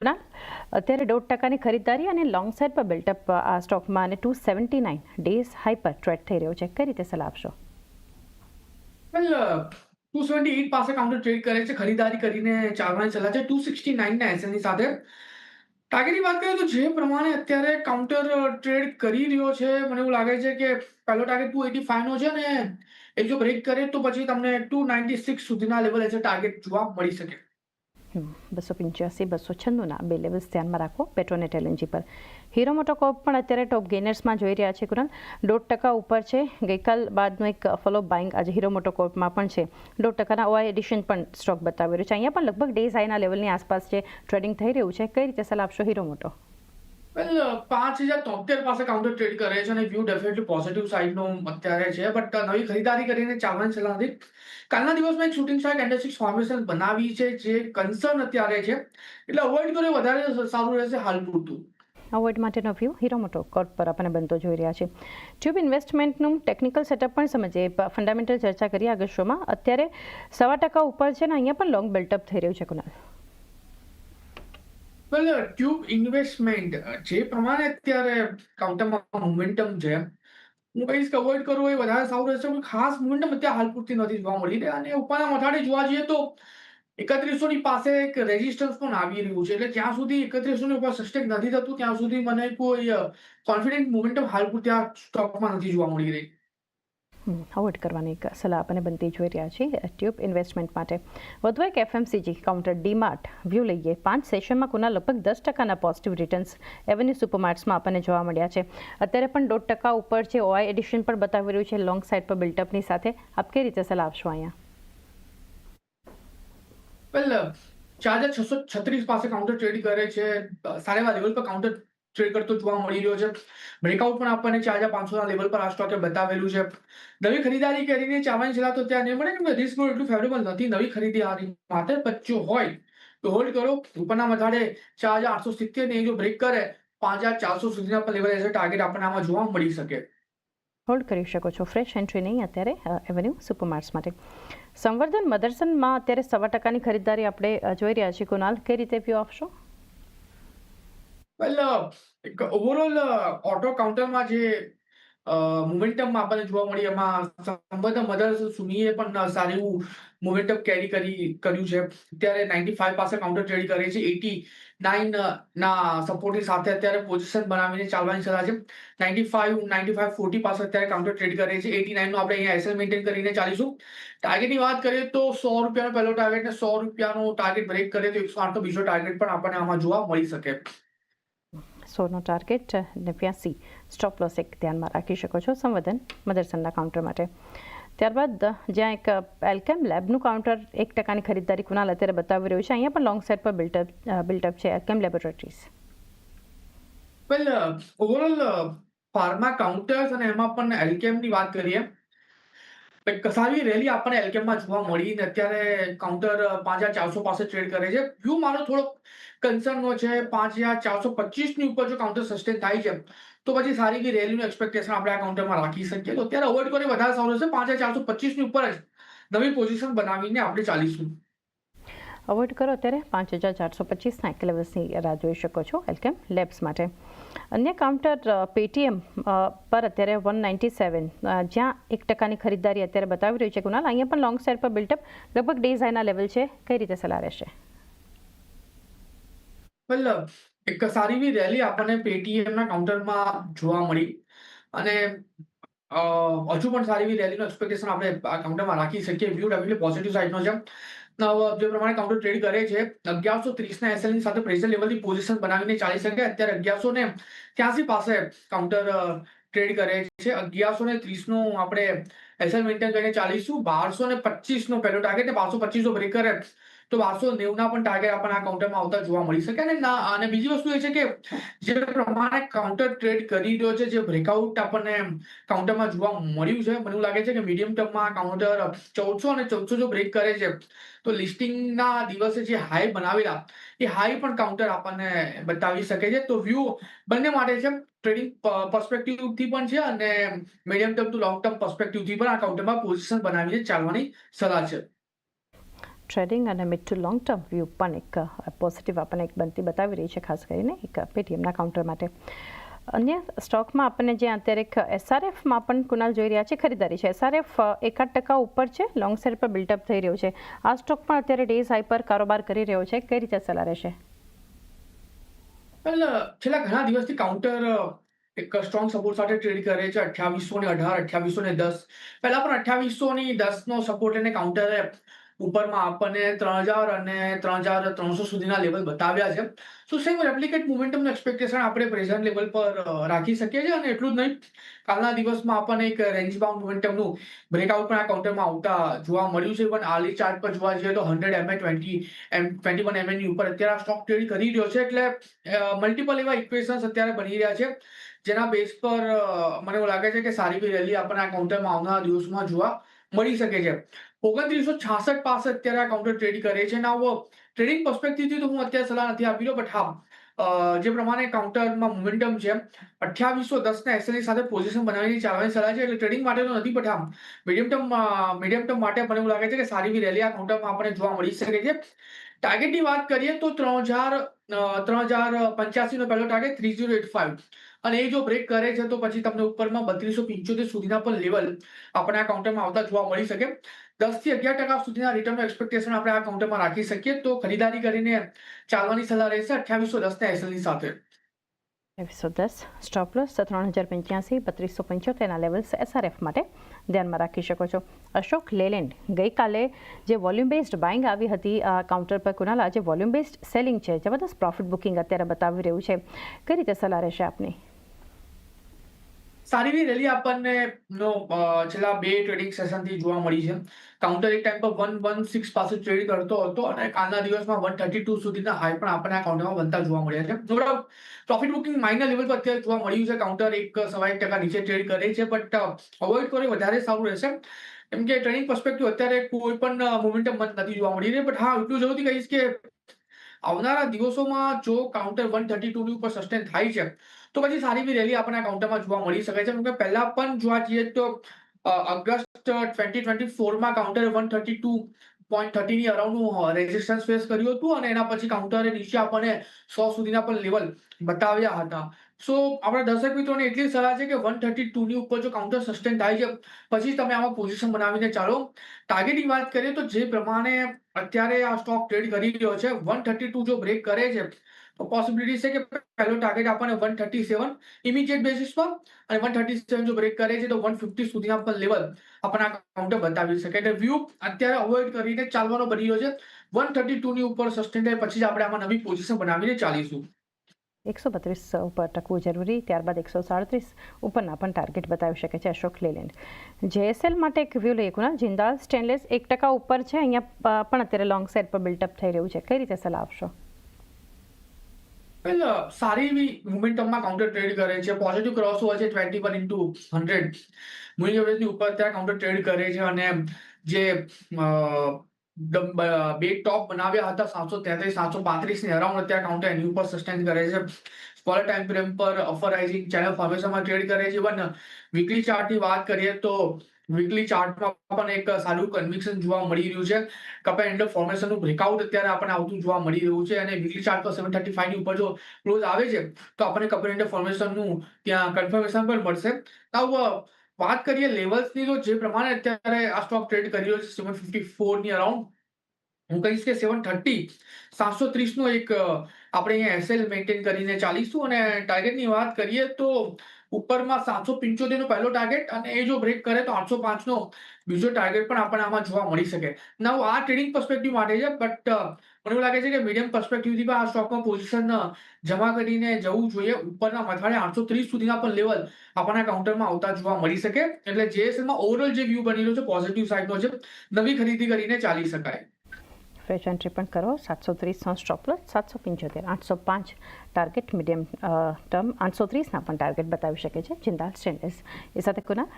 કુણાલ, અત્યારે 1.5%ની ખરીદારી અને long side પર બિલ્ટઅપ આ સ્ટોકમાં અને 279 ડેઝ હાઈ પર ટ્રેડ થઈ રહ્યો છે. કઈ રીતે સલાહ આપશો? વેલ 278 પાસે કાઉન્ટર ટ્રેડ કરે છે. ખરીદારી કરીને ચાલવાની સલાહ છે 269 ના એસએલની સાથે. ટાર્ગેટની વાત કરીએ તો જે પ્રમાણે અત્યારે કાઉન્ટર ટ્રેડ કરી રહ્યો છે, મને એવું લાગે છે કે પહેલો ટાર્ગેટ 285 નો છે ને એ જો બ્રેક કરે તો પછી તમને 296 સુધીના લેવલ એઝ ટાર્ગેટ જોવા મળી શકે. 285, 296ના બે લેવલ્સ ધ્યાનમાં રાખો. પેટ્રોનેટ એલએનજી પર હીરો મોટોકોર્પ પણ અત્યારે ટોપ ગેનર્સમાં જોઈ રહ્યા છે. કુણાલ, 1.5% ઉપર છે. ગઈકાલ બાદનો એક ફોલો બાઇંગ આજે હીરો મોટોકોર્પમાં પણ છે. 1.5%ના ઓઆઈ એડિશન પણ સ્ટોક બતાવી રહ્યું છે. અહીંયા પણ લગભગ ડેઝ હાઈના લેવલની આસપાસ છે ટ્રેડિંગ થઈ રહ્યું છે. કઈ રીતે સલાહ આપશો હીરો મોટો? વેલ 5073 પાસે કાઉન્ટર ટ્રેડ કરે છે અને વ્યૂ ડેફિનેટલી પોઝિટિવ સાઇડનો અત્યારે છે, બટ નવી ખરીદારી કરીને ચાલવાની સલાહ નથી. કાલના દિવસમાં એક શૂટિંગ સ્ટાર કેન્ડલસ્ટિક ફોર્મેશન બનાવી છે જે કન્સર્ન અત્યારે છે, એટલે અવોઇડ કરો વધારે સારું રહેશે હાલ પૂરતું. અવોઇડ માટેનો વ્યૂ હીરો મોટો કોર્પ પર આપણને બનતો જોઈ રહ્યા છે. ટ્યુબ ઇન્વેસ્ટમેન્ટનું ટેકનિકલ સેટઅપ પણ સમજીએ. ફંડામેન્ટલ ચર્ચા કરીએ આગળ શોમાં. અત્યારે 1.25% ઉપર છે ને અહીંયા પણ લોંગ બિલ્ટઅપ થઈ રહ્યું છે. કુણાલ, વેલ ટ્યુબ ઇન્વેસ્ટમેન્ટ જે પ્રમાણે અત્યારે કાઉન્ટરમાં મોમેન્ટમ છે, હું કહીશ કે અવોઇડ કરવું એ વધારે સારું રહેશે. કોઈ ખાસ મોમેન્ટમ અત્યારે હાલ પૂરતી નથી જોવા મળી રહી અને ઉપરના મથાળે જોવા જઈએ તો 3100 ની પાસે એક રેઝિસ્ટન્સ પણ આવી રહ્યું છે, એટલે જ્યાં સુધી 3100 ની ઉપર સસ્ટેન નથી થતું ત્યાં સુધી મને કોઈ કોન્ફિડન્ટ મોમેન્ટમ હાલ પૂરતી આ સ્ટોકમાં નથી જોવા મળી રહી. અવોઇડ કરવાની એક સલાહ આપણને બનતી જોઈ રહ્યા છીએ ટ્યુબ ઇન્વેસ્ટમેન્ટ માટે. વધુ એક એફએમસીજી કાઉન્ટર ડીમાર્ટ વ્યૂ લઈએ. 5 સેશનમાં કુના લગભગ 10%ના પોઝિટિવ રિટર્ન્સ એવન્યુ સુપરમાર્ટ્સમાં આપણને જોવા મળ્યા છે. અત્યારે પણ 1.5% ઉપર છે. ઓઆઈ એડિશન પણ બતાવી રહ્યું છે લોંગ સાઇડ પર બિલ્ટઅપની સાથે. આપ કઈ રીતે સલાહ આપશો અહીંયા? વેલ 4636 પાસે કાઉન્ટર ટ્રેડ કરે છે. સારા એવા લેવલ પર કાઉન્ટર ટ્રેડ કરતો જોવા મળી રહ્યો છે. બ્રેકઆઉટ પણ આપણને 4500 ના લેવલ પર આ સ્ટોકે બતાવેલું છે. નવી ખરીદારી કરીને ચાલવાની સલાહ તો ત્યાં નહીં મળે કેમ કે રિસ્ક એટલું ફેવરેબલ નથી નવી ખરીદારી માટે. બચ્ચો હોય તો હોલ્ડ કરો. ઉપરના મથાળે 4870 ને જો બ્રેક કરે 5400 સુધીના પર લેવલ એઝ ટાર્ગેટ આપણને આમાં જોવા મળી શકે. હોલ્ડ કરી શકો છો. ફ્રેશ એન્ટ્રી નહીં અત્યારે એવન્યુ સુપરમાર્ટ્સ માટે. સંવર્ધન મધરસનમાં અત્યારે 1.25%ની ખરીદારી આપણે જોઈ રહ્યા છીએ. કુનાલ, કઈ રીતે વ્યૂ આપશો? વેલ એક ઓવરઓલ ઓટો કાઉન્ટરમાં જે મોમેન્ટમ આપણને જોવા મળી એમાં સંબંધ મધર સુમીએ પણ સારું એવું મોમેન્ટમ કર્યું છે. અત્યારે 95 પાસે કાઉન્ટર ટ્રેડ કરે છે. 89 ના સપોર્ટની સાથે અત્યારે પોઝિશન બનાવીને ચાલવાની સલાહ છે. 95 પાસે અત્યારે કાઉન્ટર ટ્રેડ કરે છે. 89 નો આપણે અહીંયા એસએલ મેન્ટેન કરીને ચાલીશું. ટાર્ગેટની વાત કરીએ તો ₹100 પહેલો ટાર્ગેટ ને ₹100 ટાર્ગેટ બ્રેક કરે તો 108 નો બીજો ટાર્ગેટ પણ આપણને આમાં જોવા મળી શકે. 100નો ટાર્ગેટ 89 સ્ટોપ લોસ એક ધ્યાનમાં રાખી શકો છો સંવર્ધન મદરસનના કાઉન્ટર માટે. ત્યારબાદ જ્યાં એક એલ્કેમ લેબનું કાઉન્ટર 1%ની ખરીદારી કુનાલ અત્યારે બતાવી રહ્યું છે. અહીંયા પણ લોંગ સાઇડ પર બિલ્ટઅપ છે એલ્કેમ લેબોરેટરીઝ. વેલ ઓવરઓલ ફાર્મા કાઉન્ટર્સ અને એમાં પણ એલ્કેમની વાત કરીએ સારી રેલી આપણને એલ્કેમમાં જોવા મળી ને અત્યારે કાઉન્ટર 5400 પાસે ટ્રેડ કરે છે. વ્યૂ મારો થોડો કન્સર્નનો છે. 5425 ની ઉપર જો કાઉન્ટર સસ્ટેન થાય છે તો પછી સારી એવી રેલીનું એક્સપેક્ટેશન આપણે આ કાઉન્ટરમાં રાખી શકીએ. તો અત્યારે અવોઇડ કરી વધારે સારું રહેશે. 5425 ની ઉપર જ નવી પોઝિશન બનાવીને આપણે ચાલીશું. અવોઇડ કરો. અત્યારે 5425ના એક લેવલ્સની રાહ જોઈ શકો છો એલ્કેમ લેબ્સ માટે. અન્ય કાઉન્ટર પેટીએમ પર અત્યારે 197 જ્યાં 1%ની ખરીદારી અત્યારે બતાવી રહ્યું છે. કુનાલ, અહીંયા પણ લોંગ સાઇડ પર બિલ્ટઅપ લગભગ ડેઝ હાઈના લેવલ છે. કઈ રીતે સલાહ રહેશે? વેલ એક સારી એવી રેલી આપણને પેટીએમના કાઉન્ટરમાં જોવા મળી અને હજુ પણ સારી એવી રેલીનો એક્સપેક્ટેશન આપણે આ કાઉન્ટરમાં રાખી શકીએ. વ્યૂ ડેફિનેટલી પોઝિટિવ સાઇડનો છે. જે પ્રમાણે કાઉન્ટર ટ્રેડ કરે છે 1130 ના એસએલ ની સાથે પ્રેશર લેવલની પોઝિશન બનાવીને ચાલી શકે. અત્યારે 1183 પાસે કાઉન્ટર ટ્રેડ કરે છે. 1130 નો આપણે એસએલ મેન્ટેન કરીને ચાલીશું. 1225 નો પહેલો ટાર્ગેટ ને 1225 નો બ્રેક કરે તો 1290 ના પણ ટાર્ગેટ આપણને આ કાઉન્ટરમાં આવતા જોવા મળી શકે. અને બીજી વસ્તુ એ છે કે જે પ્રમાણે કાઉન્ટર ટ્રેડ કરી રહ્યો છે, જે બ્રેકઆઉટ આપણને કાઉન્ટરમાં જોવા મળ્યું છે, મને એવું લાગે છે કે મીડિયમ ટર્મમાં કાઉન્ટર 1400 અને 1400 જો બ્રેક કરે છે તો લિસ્ટિંગના દિવસે જે હાઈ બનાવેલા એ હાઈ પણ કાઉન્ટર આપણને બતાવી શકે છે. તો વ્યૂ બંને માટે છે. ટ્રેડિંગ પર્સપેક્ટિવથી પણ છે અને medium term to long term પર્સપેક્ટિવથી પણ આ કાઉન્ટરમાં પોઝિશન બનાવીને ચાલવાની સલાહ છે. ટ્રેડિંગ અને mid to long term view પણ એક પોઝિટિવ આપણને એક બનતી બતાવી રહી છે, ખાસ કરીને એક પેટીએમના કાઉન્ટર માટે. અન્ય સ્ટોકમાં આપણને જે અત્યારે એક એસઆરએફમાં પણ કુનાલ જોઈ રહ્યા છે ખરીદારી છે. એસઆરએફ 1% ઉપર છે, લોંગ સાઇડ પર બિલ્ટઅપ થઈ રહ્યો છે. આ સ્ટોક પણ અત્યારે ડેઝ હાઈ પર કારોબાર કરી રહ્યો છે. કઈ રીતે સલાહ રહેશે? છેલ્લા ઘણા દિવસથી કાઉન્ટર એક સ્ટ્રોંગ સપોર્ટ સાથે ટ્રેડ કરે છે 2818, 2810. પહેલા પણ 2810 નો સપોર્ટ અને કાઉન્ટરે ઉપરમાં આપણને 3000 અને 3300 સુધીના લેવલ બતાવ્યા છે. સો સેમ રેપ્લિકેટ મોમેન્ટમનું એક્સપેક્ટેશન આપણે પ્રેઝન્ટ લેવલ પર રાખી શકીએ છીએ. અને એટલું જ નહીં, કાલના દિવસમાં આપણને એક રેન્જ બાઉન્ડ મોમેન્ટમનું બ્રેકઆઉટ પણ આ કાઉન્ટરમાં આવતા જોવા મળ્યું છે. પણ આર્લી ચાર્ટ પર જોવા જઈએ તો 100 MA 21 MA ની ઉપર અત્યારે આ સ્ટોક ટ્રેડ કરી રહ્યો છે. એટલે મલ્ટિપલ એવા ઇક્વેશન્સ અત્યારે બની રહ્યા છે, જેના બેઝ પર મને એવું લાગે છે કે સારી એવી રેલી આપણને આ કાઉન્ટરમાં આવનારા દિવસોમાં જોવા મળી શકે છે. 2966 પાસે અત્યારે આ કાઉન્ટર ટ્રેડ કરે છે. ના ટ્રેડિંગ પર્સપેક્ટિવથી તો હું અત્યારે સલાહ નથી આપી રહ્યો, બટ હા, જે પ્રમાણે કાઉન્ટરમાં મોમેન્ટમ છે 2810 ના એસએલની સાથે પોઝિશન બનાવીને ચાલવાની સલાહ છે. એટલે ટ્રેડિંગ માટે તો નથી, બટ હા, મીડિયમ ટર્મ માટે મને એવું લાગે છે કે સારી એવી રેલી આ કાઉન્ટરમાં આપણને જોવા મળી શકે છે. ટાર્ગેટની વાત કરીએ તો 3085 નો પહેલો ટાર્ગેટ 3085, અને એ જો બ્રેક કરે છે તો પછી તમને ઉપરમાં 3275 સુધીના પણ લેવલ આપણે આ કાઉન્ટરમાં આવતા જોવા મળી શકે. 10 થી 11% સુધીના રિટર્નનું એક્સપેક્ટેશન આપણે આ કાઉન્ટરમાં રાખી શકીએ. તો ખરીદારી કરીને ચાલવાની સલાહ રહેશે 2810 ના એસએલની સાથે. 2810 સ્ટોપ લોસ 3085, 3275 ના લેવલ્સ એસઆરએફ માટે ધ્યાનમાં રાખી શકો છો. અશોક લેલેન્ડ, ગઈકાલે જે વોલ્યુમ બેઝડ બાઇંગ આવી હતી આ કાઉન્ટર પર કુનાલ, આજે વોલ્યુમ બેઝડ સેલિંગ છે, જબરદસ્ત પ્રોફિટ બુકિંગ અત્યારે બતાવી રહ્યું છે. કઈ રીતે સલાહ રહેશે આપની? સારી એવી રેલી આપણને છેલ્લા 2 ટ્રેડિંગ સેશનથી જોવા મળી છે. કાઉન્ટર એક ટાઈમ પર 116 પાસે ટ્રેડ કરતો હતો અને કાલના દિવસમાં 132 સુધીના હાઈ પણ આપણને આ કાઉન્ટરમાં બનતા જોવા મળ્યા છે. થોડા પ્રોફિટ બુકિંગ માઇનર લેવલ પર અત્યારે જોવા મળ્યું છે. કાઉન્ટર 1.1% નીચે ટ્રેડ કરે છે, બટ અવોઇડ કરે વધારે સારું રહેશે. કેમ કે ટ્રેડિંગ પર્સપેક્ટિવ અત્યારે કોઈ પણ મોમેન્ટમ નથી જોવા મળી રહી. બટ હા, એટલું જરૂરથી કહીશ કે આવનારા દિવસોમાં જો કાઉન્ટર 132 ની ઉપર સસ્ટેન થાય છે તો પછી સારી એવી રેલી આપણને કાઉન્ટરમાં જોવા મળી શકે છે. કેમ કે પહેલા પણ જોવા જઈએ તો ઓગસ્ટ 2024માં કાઉન્ટરે 132.30 ની અરાઉન્ડનું રેઝિસ્ટન્સ ફેસ કર્યું હતું, અને એના પછી કાઉન્ટરે નીચે આપણને 100 સુધીના પણ લેવલ બતાવ્યા હતા. સો આપણા દર્શક મિત્રોને એટલી સલાહ છે કે 132 ની ઉપર જો કાઉન્ટર સસ્ટેન થાય છે પછી તમે આમાં પોઝિશન બનાવીને ચાલો. ટાર્ગેટની વાત કરીએ તો જે પ્રમાણે અત્યારે આ સ્ટોક ટ્રેડ કરી રહ્યો છે, 132 જો બ્રેક કરે છે તો પોસિબિલિટી છે કે પહેલો ટાર્ગેટ આપણને 137 ઇમિડિયેટ બેસિસ પર, અને 137 જો બ્રેક કરે છે તો 150 સુધીના પણ લેવલ આપણને આ કાઉન્ટર બતાવી શકે. એટલે વ્યૂ અત્યારે અવોઇડ કરીને ચાલવાનો બની રહ્યો છે. 132 ની ઉપર સસ્ટેન થાય પછી જ આપણે આમાં નવી પોઝિશન બનાવીને ચાલીશું. 132 ઉપર ટકવું જરૂરી, ત્યારબાદ 137 ઉપરના પણ ટાર્ગેટ બતાવી શકે છે અશોક લેલેન્ડ. જેએસએલ માટે એક વ્યૂ લઈએ કુનાલ, જિંદાલ સ્ટેનલેસ 1% ઉપર છે, અહીંયા પણ અત્યારે લોંગ સાઇડ પર બિલ્ટઅપ થઈ રહ્યું છે. કઈ રીતે સલાહ આપશો? સારી એવી મોમેન્ટમમાં કાઉન્ટર ટ્રેડ કરે છે. પોઝિટિવ ક્રોસ ઓવર છે 21/100 મૂવિંગ એવરેજની ઉપર ત્યાં કાઉન્ટર ટ્રેડ કરે છે. અને જે બે ટોપ બનાવ્યા હતા 733, 735 ની અરાઉન્ડ અત્યારે કાઉન્ટર એની ઉપર સસ્ટેન કરે છે. સ્મોલર ટાઈમ ફ્રેમ પર અપર રાઇઝિંગ ચેનલ ફોર્મેશનમાં ટ્રેડ કરે છે. પણ વીકલી ચાર્ટની વાત કરીએ તો વીકલી ચાર્ટમાં પણ એક સારું કન્વિક્શન જોવા મળી રહ્યું છે. કપ એન્ડ ફોર્મેશનનું બ્રેકઆઉટ અત્યારે આપણને આવતું જોવા મળી રહ્યું છે, અને વીકલી ચાર્ટ પર 735 ની ઉપર જો ક્લોઝ આવે છે તો આપણને કપ એન્ડ ફોર્મેશનનું ત્યાં કન્ફર્મેશન પણ મળશે. વાત કરીએ લેવલ્સની, તો જે પ્રમાણે અત્યારે આ સ્ટોક ટ્રેડ કરી રહ્યો છે 754 ની અરાઉન્ડ, હું કહીશ કે 730, 730 નો એક આપણે અહીંયા એસએલ મેન્ટેન કરીને ચાલીશું. અને ટાર્ગેટની વાત કરીએ તો ઉપરમાં 775 નો પહેલો ટાર્ગેટ, અને એ જો બ્રેક કરે તો 805 નો બીજો ટાર્ગેટ પણ આપણને આમાં જોવા મળી શકે. નાઉ આ ટ્રેડિંગ પર્સપેક્ટિવ માટે છે, બટ મને એવું લાગે છે કે મીડિયમ પર્સપેક્ટિવથી પણ આ સ્ટોકમાં પોઝિશન જમા કરીને જવું જોઈએ. ઉપરના મથાળે 830 સુધીના પણ લેવલ આપણને કાઉન્ટરમાં આવતા જોવા મળી શકે. એટલે જેએસએલમાં ઓવરઓલ જે વ્યૂ બની રહ્યો છે પોઝિટિવ સાઇડનો છે, નવી ખરીદી કરીને ચાલી શકાય. ફ્રેશ એન્ટ્રી પણ કરો. 730 stop loss, 775, 805 target medium term, 830ના પણ ટાર્ગેટ બતાવી શકે છે જિંદાલ સ્ટેનલેસ. એ સાથે કુનાલ